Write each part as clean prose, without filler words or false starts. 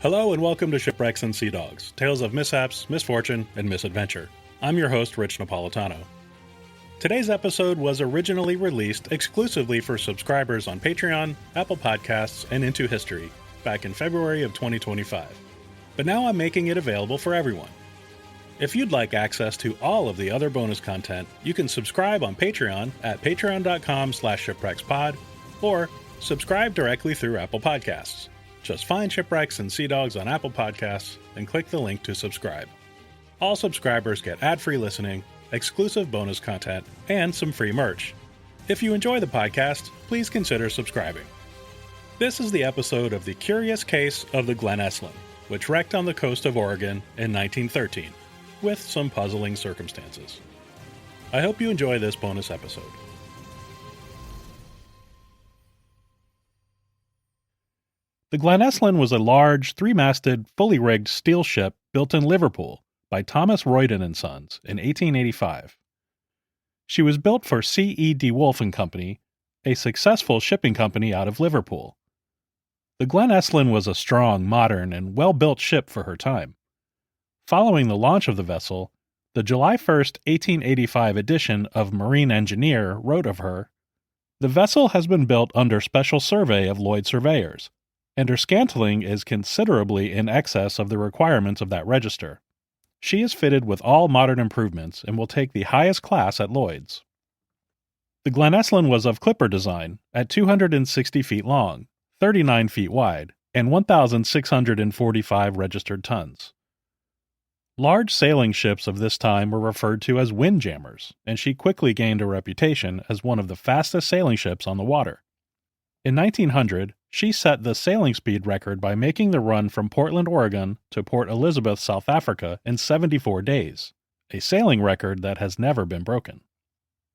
Hello and welcome to Shipwrecks and Sea Dogs, tales of mishaps, misfortune, and misadventure. I'm your host, Rich Napolitano. Today's episode was originally released exclusively for subscribers on Patreon, Apple Podcasts, and Into History back in February of 2025. But now I'm making it available for everyone. If you'd like access to all of the other bonus content, you can subscribe on Patreon at patreon.com/shipwreckspod or subscribe directly through Apple Podcasts. Just find Shipwrecks and Sea Dogs on Apple Podcasts and click the link to subscribe. All subscribers get ad-free listening, exclusive bonus content, and some free merch. If you enjoy the podcast, please consider subscribing. This is the episode of The Curious Case of the Glenesslin, which wrecked on the coast of Oregon in 1913, with some puzzling circumstances. I hope you enjoy this bonus episode. The Glenesslin was a large, three-masted, fully rigged steel ship built in Liverpool by Thomas Royden and Sons in 1885. She was built for C.E. de Wolf and Company, a successful shipping company out of Liverpool. The Glenesslin was a strong, modern, and well-built ship for her time. Following the launch of the vessel, the July 1, 1885 edition of Marine Engineer wrote of her, "The vessel has been built under special survey of Lloyd surveyors, and her scantling is considerably in excess of the requirements of that register. She is fitted with all modern improvements and will take the highest class at Lloyd's." The Glenesslin was of clipper design, at 260 feet long, 39 feet wide, and 1,645 registered tons. Large sailing ships of this time were referred to as windjammers, and she quickly gained a reputation as one of the fastest sailing ships on the water. In 1900, she set the sailing speed record by making the run from Portland, Oregon to Port Elizabeth, South Africa in 74 days, a sailing record that has never been broken.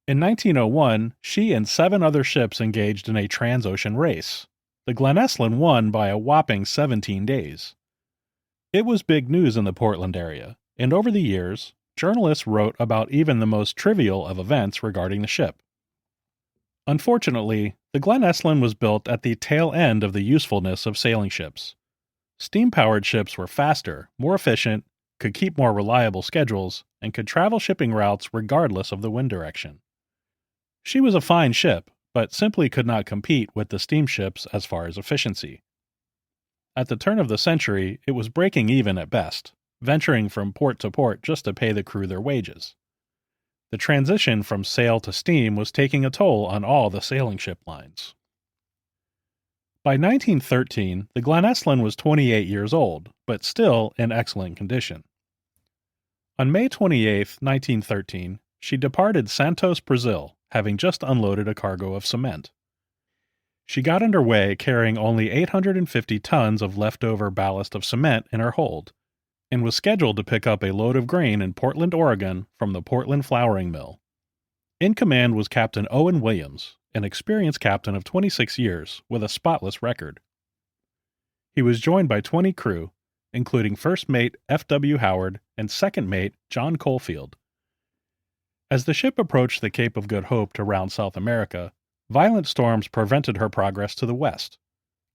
In 1901, she and 7 other ships engaged in a transocean race. The Glenesslin won by a whopping 17 days. It was big news in the Portland area, and over the years, journalists wrote about even the most trivial of events regarding the ship. Unfortunately, the Glenesslin was built at the tail end of the usefulness of sailing ships. Steam-powered ships were faster, more efficient, could keep more reliable schedules, and could travel shipping routes regardless of the wind direction. She was a fine ship, but simply could not compete with the steamships as far as efficiency. At the turn of the century, it was breaking even at best, venturing from port to port just to pay the crew their wages. The transition from sail to steam was taking a toll on all the sailing ship lines. By 1913, the Glenesslin was 28 years old, but still in excellent condition. On May 28, 1913, she departed Santos, Brazil, having just unloaded a cargo of cement. She got under way carrying only 850 tons of leftover ballast of cement in her hold, and was scheduled to pick up a load of grain in Portland, Oregon from the Portland Flouring Mill. In command was Captain Owen Williams, an experienced captain of 26 years with a spotless record. He was joined by 20 crew, including First Mate F.W. Howard and Second Mate John Coalfield. As the ship approached the Cape of Good Hope to round South America, violent storms prevented her progress to the west.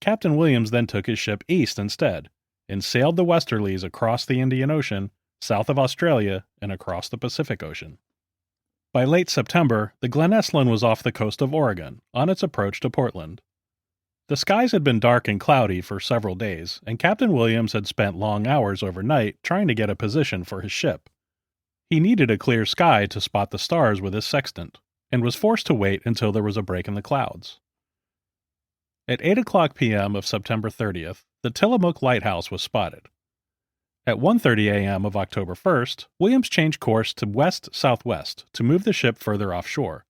Captain Williams then took his ship east instead, and sailed the westerlies across the Indian Ocean, south of Australia, and across the Pacific Ocean. By late September, the Glenesslin was off the coast of Oregon, on its approach to Portland. The skies had been dark and cloudy for several days, and Captain Williams had spent long hours overnight trying to get a position for his ship. He needed a clear sky to spot the stars with his sextant, and was forced to wait until there was a break in the clouds. At 8:00 p.m. of September 30th, the Tillamook Lighthouse was spotted. At 1:30 a.m. of October 1st, Williams changed course to west-southwest to move the ship further offshore.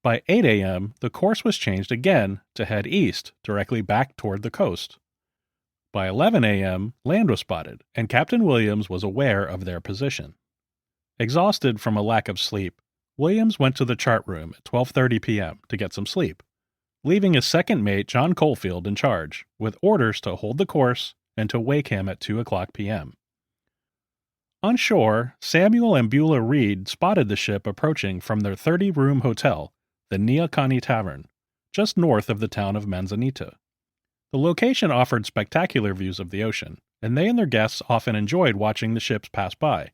By 8 a.m., the course was changed again to head east, directly back toward the coast. By 11 a.m., land was spotted, and Captain Williams was aware of their position. Exhausted from a lack of sleep, Williams went to the chart room at 12:30 p.m. to get some sleep, leaving his second mate John Coalfield in charge, with orders to hold the course and to wake him at 2:00 p.m. On shore, Samuel and Beulah Reed spotted the ship approaching from their 30-room hotel, the Neocani Tavern, just north of the town of Manzanita. The location offered spectacular views of the ocean, and they and their guests often enjoyed watching the ships pass by.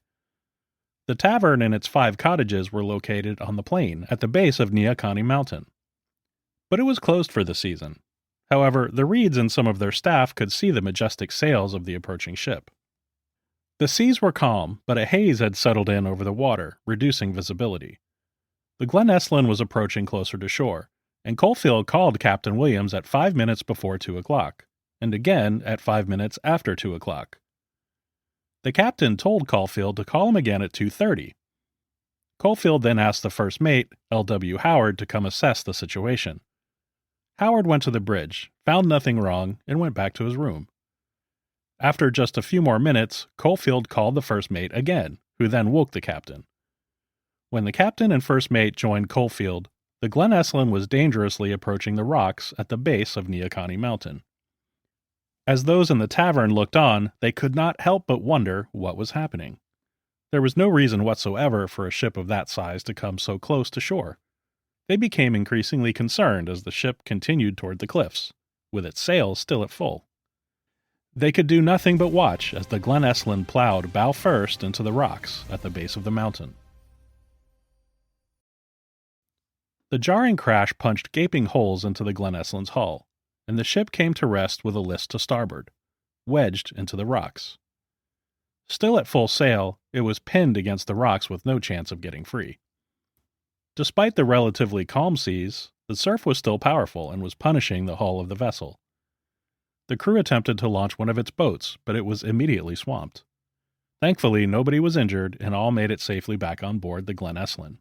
The tavern and its 5 cottages were located on the plain at the base of Neocani Mountain. But it was closed for the season. However, the Reeds and some of their staff could see the majestic sails of the approaching ship. The seas were calm, but a haze had settled in over the water, reducing visibility. The Glenesslin was approaching closer to shore, and Caulfield called Captain Williams at 5 minutes before 2 o'clock, and again at 5 minutes after 2 o'clock. The captain told Caulfield to call him again at 2:30. Caulfield then asked the first mate, L.W. Howard, to come assess the situation. Howard went to the bridge, found nothing wrong, and went back to his room. After just a few more minutes, Caulfield called the first mate again, who then woke the captain. When the captain and first mate joined Caulfield, the Glenesslin was dangerously approaching the rocks at the base of Neocani Mountain. As those in the tavern looked on, they could not help but wonder what was happening. There was no reason whatsoever for a ship of that size to come so close to shore. They became increasingly concerned as the ship continued toward the cliffs, with its sails still at full. They could do nothing but watch as the Glenesslin plowed bow first into the rocks at the base of the mountain. The jarring crash punched gaping holes into the Glenesslin's hull, and the ship came to rest with a list to starboard, wedged into the rocks. Still at full sail, it was pinned against the rocks with no chance of getting free. Despite the relatively calm seas, the surf was still powerful and was punishing the hull of the vessel. The crew attempted to launch one of its boats, but it was immediately swamped. Thankfully, nobody was injured, and all made it safely back on board the Glenesslin.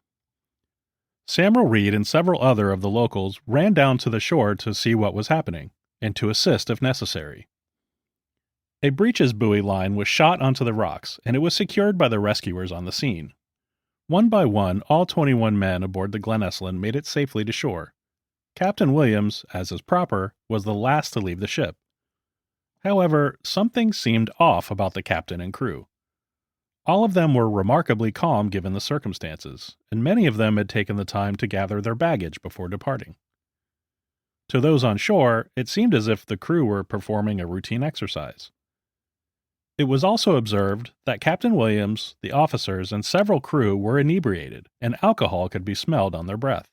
Samuel Reed and several other of the locals ran down to the shore to see what was happening, and to assist if necessary. A breeches buoy line was shot onto the rocks, and it was secured by the rescuers on the scene. One by one, all 21 men aboard the Glenesslin made it safely to shore. Captain Williams, as is proper, was the last to leave the ship. However, something seemed off about the captain and crew. All of them were remarkably calm given the circumstances, and many of them had taken the time to gather their baggage before departing. To those on shore, it seemed as if the crew were performing a routine exercise. It was also observed that Captain Williams, the officers, and several crew were inebriated, and alcohol could be smelled on their breath.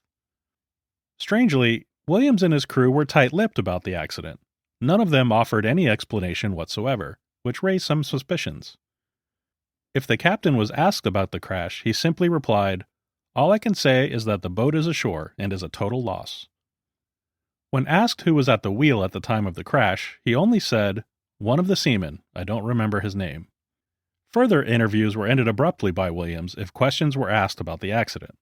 Strangely, Williams and his crew were tight-lipped about the accident. None of them offered any explanation whatsoever, which raised some suspicions. If the captain was asked about the crash, he simply replied, "All I can say is that the boat is ashore and is a total loss." When asked who was at the wheel at the time of the crash, he only said, "One of the seamen, I don't remember his name." Further interviews were ended abruptly by Williams if questions were asked about the accident.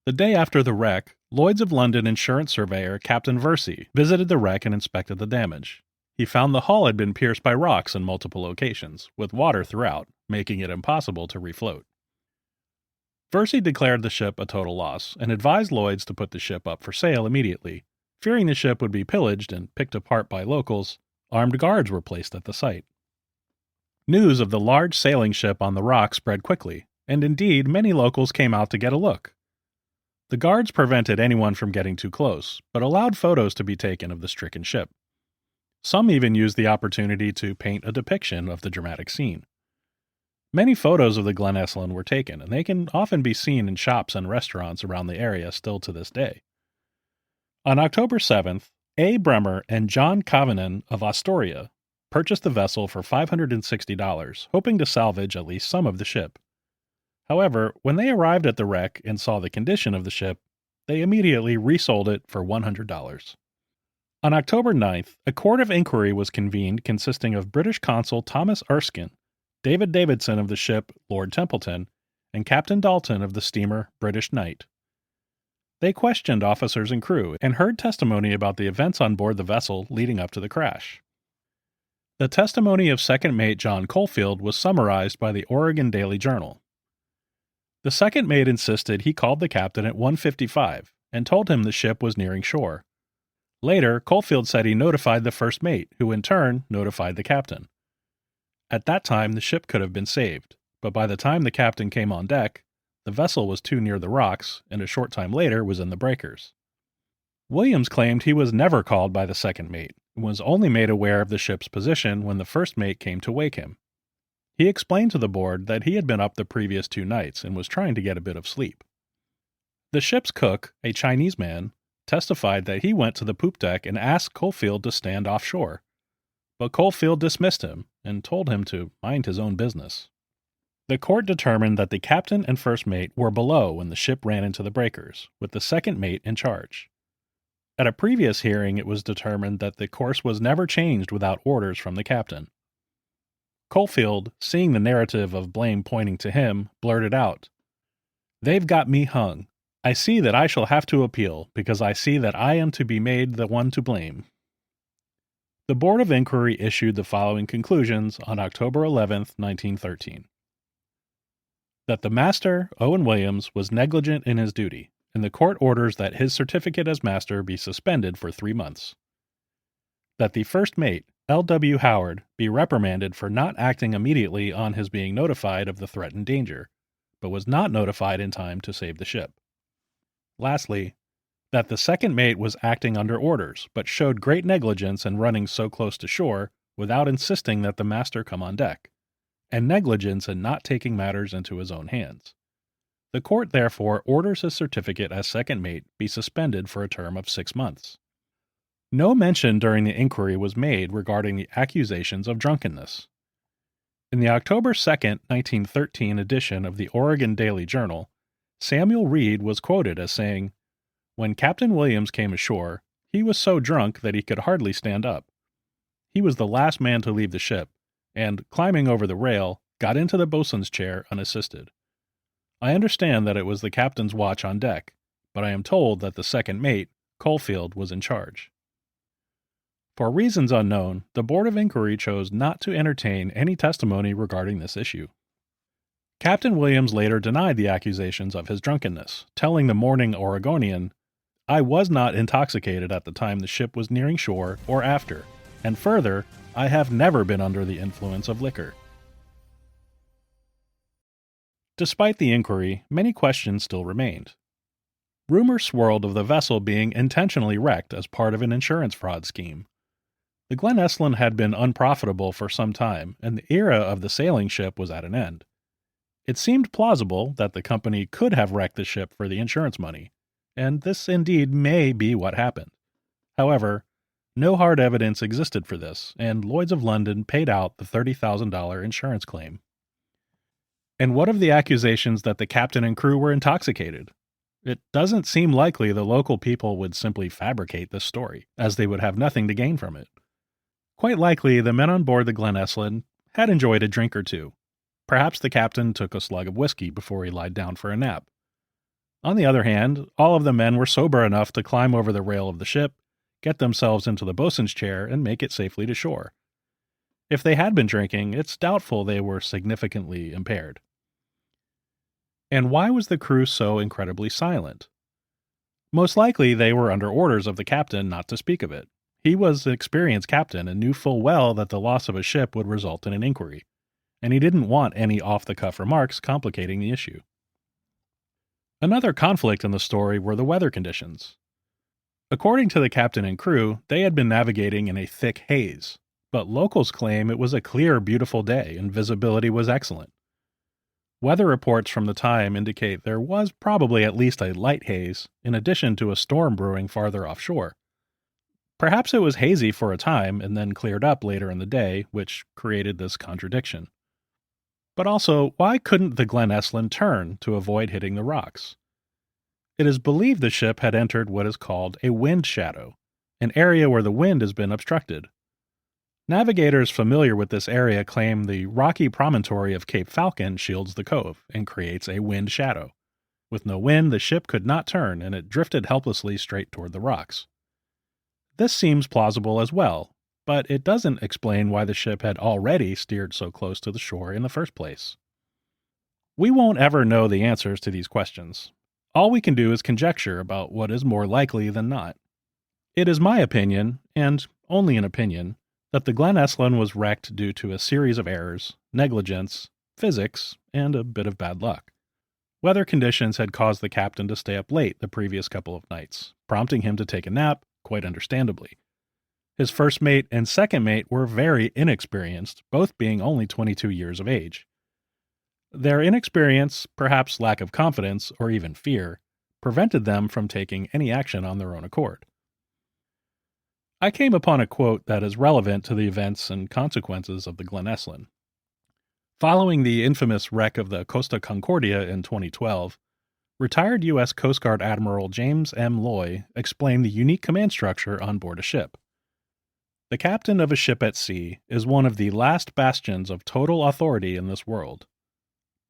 The day after the wreck, Lloyd's of London insurance surveyor Captain Versey visited the wreck and inspected the damage. He found the hull had been pierced by rocks in multiple locations, with water throughout, making it impossible to refloat. Versey declared the ship a total loss and advised Lloyd's to put the ship up for sale immediately. Fearing the ship would be pillaged and picked apart by locals, armed guards were placed at the site. News of the large sailing ship on the rock spread quickly, and indeed many locals came out to get a look. The guards prevented anyone from getting too close, but allowed photos to be taken of the stricken ship. Some even used the opportunity to paint a depiction of the dramatic scene. Many photos of the Glenesslin were taken, and they can often be seen in shops and restaurants around the area still to this day. On October 7th, A. Bremer and John Cavanen of Astoria purchased the vessel for $560, hoping to salvage at least some of the ship. However, when they arrived at the wreck and saw the condition of the ship, they immediately resold it for $100. On October 9th, a court of inquiry was convened consisting of British Consul Thomas Erskine, David Davidson of the ship Lord Templeton, and Captain Dalton of the steamer British Knight. They questioned officers and crew and heard testimony about the events on board the vessel leading up to the crash. The testimony of Second Mate John Caulfield was summarized by the Oregon Daily Journal. The second mate insisted he called the captain at 1:55 and told him the ship was nearing shore. Later, Caulfield said he notified the first mate, who in turn notified the captain. At that time, the ship could have been saved, but by the time the captain came on deck, the vessel was too near the rocks and a short time later was in the breakers. Williams claimed he was never called by the second mate and was only made aware of the ship's position when the first mate came to wake him. He explained to the board that he had been up the previous 2 nights and was trying to get a bit of sleep. The ship's cook, a Chinese man, testified that he went to the poop deck and asked Caulfield to stand offshore, but Caulfield dismissed him and told him to mind his own business. The court determined that the captain and first mate were below when the ship ran into the breakers, with the second mate in charge. At a previous hearing, it was determined that the course was never changed without orders from the captain. Caulfield, seeing the narrative of blame pointing to him, blurted out, "They've got me hung. I see that I shall have to appeal, because I see that I am to be made the one to blame." The Board of Inquiry issued the following conclusions on October 11, 1913. That the master, Owen Williams, was negligent in his duty, and the court orders that his certificate as master be suspended for 3 months. That the first mate, L.W. Howard, be reprimanded for not acting immediately on his being notified of the threatened danger, but was not notified in time to save the ship. Lastly, that the second mate was acting under orders, but showed great negligence in running so close to shore without insisting that the master come on deck, and negligence in not taking matters into his own hands. The court therefore orders his certificate as second mate be suspended for a term of 6 months. No mention during the inquiry was made regarding the accusations of drunkenness. In the October 2, 1913 edition of the Oregon Daily Journal, Samuel Reed was quoted as saying, "When Captain Williams came ashore, he was so drunk that he could hardly stand up. He was the last man to leave the ship, and, climbing over the rail, got into the boatswain's chair unassisted. I understand that it was the captain's watch on deck, but I am told that the second mate, Caulfield, was in charge." For reasons unknown, the Board of Inquiry chose not to entertain any testimony regarding this issue. Captain Williams later denied the accusations of his drunkenness, telling the Morning Oregonian, "I was not intoxicated at the time the ship was nearing shore or after, and further, I have never been under the influence of liquor." Despite the inquiry, many questions still remained. Rumors swirled of the vessel being intentionally wrecked as part of an insurance fraud scheme. The Glenesslin had been unprofitable for some time, and the era of the sailing ship was at an end. It seemed plausible that the company could have wrecked the ship for the insurance money, and this indeed may be what happened. However, no hard evidence existed for this, and Lloyd's of London paid out the $30,000 insurance claim. And what of the accusations that the captain and crew were intoxicated? It doesn't seem likely the local people would simply fabricate this story, as they would have nothing to gain from it. Quite likely, the men on board the Glenesslin had enjoyed a drink or two. Perhaps the captain took a slug of whiskey before he lied down for a nap. On the other hand, all of the men were sober enough to climb over the rail of the ship, get themselves into the boatswain's chair, and make it safely to shore. If they had been drinking, it's doubtful they were significantly impaired. And why was the crew so incredibly silent? Most likely they were under orders of the captain not to speak of it. He was an experienced captain and knew full well that the loss of a ship would result in an inquiry, and he didn't want any off-the-cuff remarks complicating the issue. Another conflict in the story were the weather conditions. According to the captain and crew, they had been navigating in a thick haze, but locals claim it was a clear, beautiful day and visibility was excellent. Weather reports from the time indicate there was probably at least a light haze, in addition to a storm brewing farther offshore. Perhaps it was hazy for a time and then cleared up later in the day, which created this contradiction. But also, why couldn't the Glenesslin turn to avoid hitting the rocks? It is believed the ship had entered what is called a wind shadow, an area where the wind has been obstructed. Navigators familiar with this area claim the rocky promontory of Cape Falcon shields the cove and creates a wind shadow. With no wind, the ship could not turn, and it drifted helplessly straight toward the rocks. This seems plausible as well, but it doesn't explain why the ship had already steered so close to the shore in the first place. We won't ever know the answers to these questions. All we can do is conjecture about what is more likely than not. It is my opinion, and only an opinion, that the Glenesslin was wrecked due to a series of errors, negligence, physics, and a bit of bad luck. Weather conditions had caused the captain to stay up late the previous couple of nights, prompting him to take a nap, quite understandably. His first mate and second mate were very inexperienced, both being only 22 years of age. Their inexperience, perhaps lack of confidence, or even fear, prevented them from taking any action on their own accord. I came upon a quote that is relevant to the events and consequences of the Glenesslin. Following the infamous wreck of the Costa Concordia in 2012, retired U.S. Coast Guard Admiral James M. Loy explained the unique command structure on board a ship. The captain of a ship at sea is one of the last bastions of total authority in this world.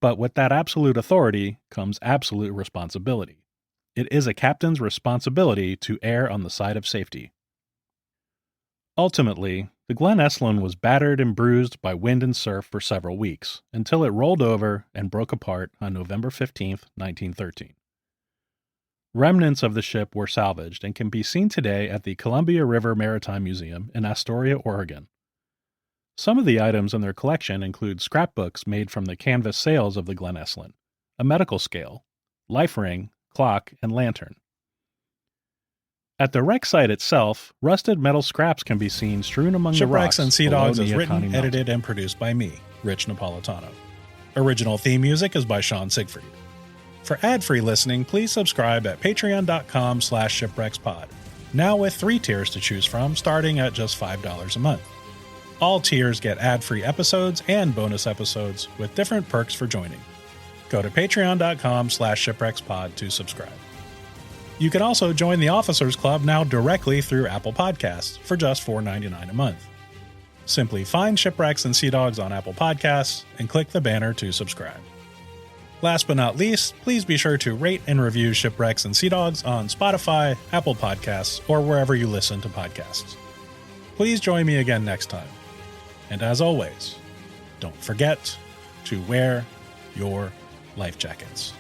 But with that absolute authority comes absolute responsibility. It is a captain's responsibility to err on the side of safety. Ultimately, the Glenesslin was battered and bruised by wind and surf for several weeks, until it rolled over and broke apart on November 15, 1913. Remnants of the ship were salvaged and can be seen today at the Columbia River Maritime Museum in Astoria, Oregon. Some of the items in their collection include scrapbooks made from the canvas sails of the Glenesslin, a medical scale, life ring, clock, and lantern. At the wreck site itself, rusted metal scraps can be seen strewn among the rocks. Shipwrecks and Sea Dogs is written, edited, and produced by me, Rich Napolitano. Original theme music is by Sean Siegfried. For ad-free listening, please subscribe at patreon.com/shipwreckspod, now with 3 tiers to choose from, starting at just $5 a month. All tiers get ad-free episodes and bonus episodes with different perks for joining. Go to patreon.com/shipwreckspod to subscribe. You can also join the Officers Club now directly through Apple Podcasts for just $4.99 a month. Simply find Shipwrecks and Sea Dogs on Apple Podcasts and click the banner to subscribe. Last but not least, please be sure to rate and review Shipwrecks and Sea Dogs on Spotify, Apple Podcasts, or wherever you listen to podcasts. Please join me again next time. And as always, don't forget to wear your life jackets.